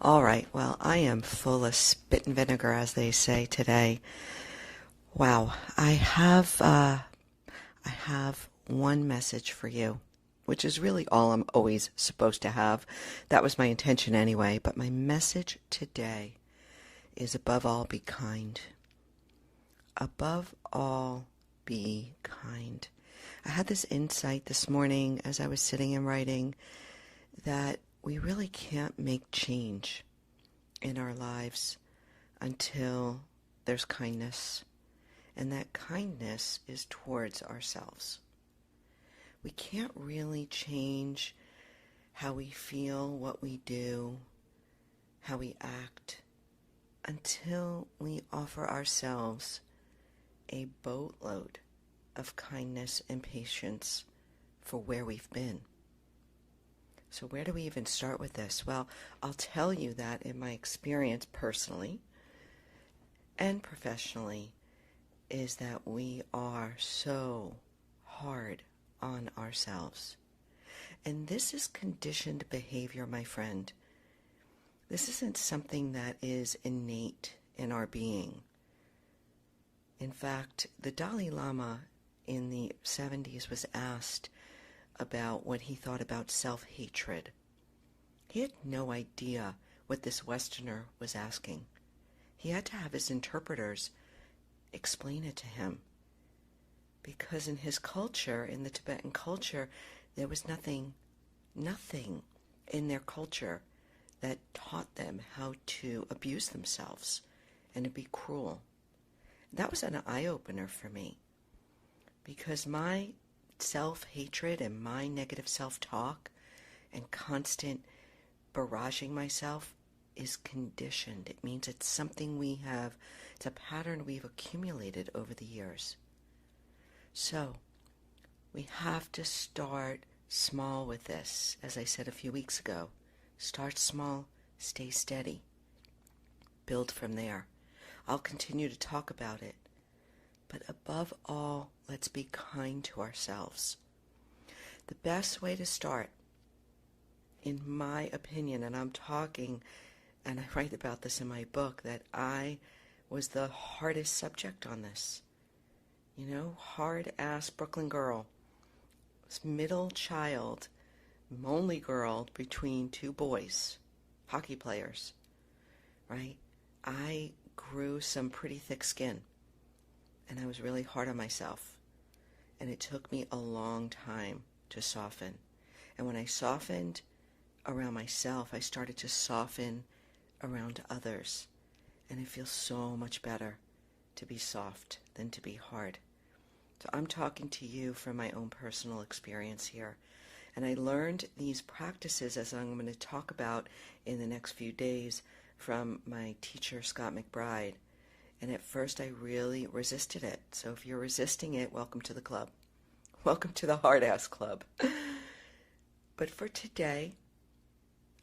All right, well, I am full of spit and vinegar, as they say today. Wow, I have one message for you, which is really all I'm always supposed to have. That was my intention anyway, but my message today is above all, be kind. Above all, be kind. I had this insight this morning as I was sitting and writing that we really can't make change in our lives until there's kindness. And that kindness is towards ourselves. We can't really change how we feel, what we do, how we act, until we offer ourselves a boatload of kindness and patience for where we've been. So where do we even start with this? Well, I'll tell you that in my experience personally and professionally is that we are so hard on ourselves. And this is conditioned behavior, my friend. This isn't something that is innate in our being. In fact, the Dalai Lama in the 70s was asked about what he thought about self-hatred. He had no idea what this Westerner was asking. He had to have his interpreters explain it to him. Because in his culture, in the Tibetan culture, there was nothing in their culture that taught them how to abuse themselves and to be cruel. That was an eye-opener for me. Because my self-hatred and my negative self-talk and constant barraging myself is conditioned. It means it's something it's a pattern we've accumulated over the years. So, we have to start small with this. As I said a few weeks ago, start small, stay steady. Build from there. I'll continue to talk about it. But above all, let's be kind to ourselves. The best way to start, in my opinion, and I'm talking, and I write about this in my book, that I was the hardest subject on this. Hard-ass Brooklyn girl. This middle child, only girl between two boys, hockey players, right? I grew some pretty thick skin. And I was really hard on myself. And it took me a long time to soften. And when I softened around myself, I started to soften around others. And it feels so much better to be soft than to be hard. So I'm talking to you from my own personal experience here. And I learned these practices, as I'm going to talk about in the next few days, from my teacher, Scott McBride. And at first I really resisted it. So if you're resisting it, welcome to the club. Welcome to the hard-ass club. But for today,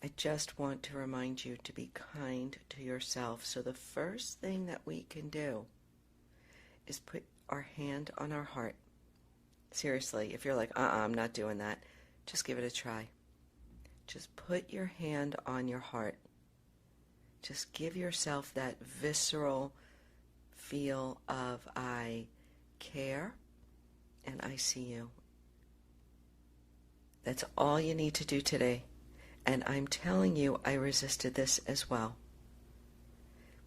I just want to remind you to be kind to yourself. So the first thing that we can do is put our hand on our heart. Seriously, if you're like, I'm not doing that, just give it a try. Just put your hand on your heart. Just give yourself that visceral feel of I care and I see you. That's all you need to do today. And I'm telling you, I resisted this as well.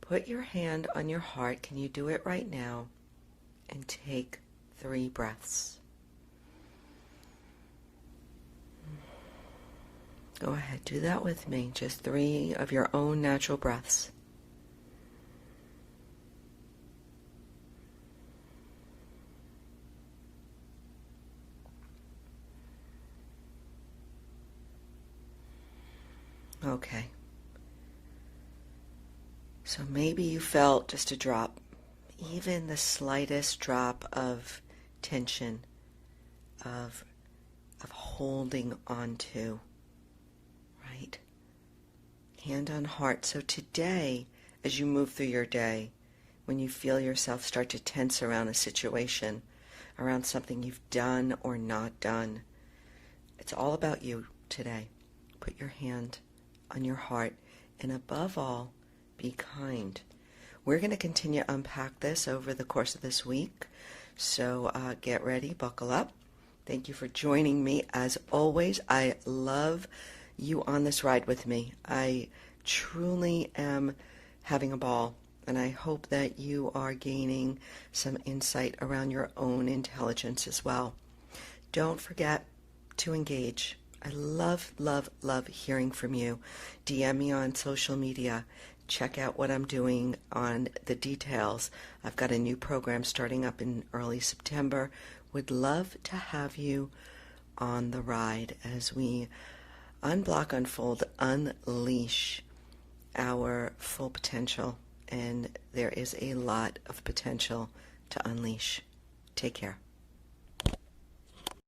Put your hand on your heart. Can you do it right now? And take 3 breaths. Go ahead, do that with me. Just 3 of your own natural breaths. Okay. So maybe you felt just a drop, even the slightest drop of tension, of holding on to, right? Hand on heart. So today, as you move through your day, when you feel yourself start to tense around a situation, around something you've done or not done, it's all about you today. Put your hand on your heart and above all, be kind. We're going to continue to unpack this over the course of this week, so get ready, buckle up. Thank you for joining me. As always, I love you on this ride with me. I truly am having a ball, and I hope that you are gaining some insight around your own intelligence as well. Don't forget to engage. I love, love, love hearing from you. DM me on social media. Check out what I'm doing on the details. I've got a new program starting up in early September. Would love to have you on the ride as we unblock, unfold, unleash our full potential. And there is a lot of potential to unleash. Take care.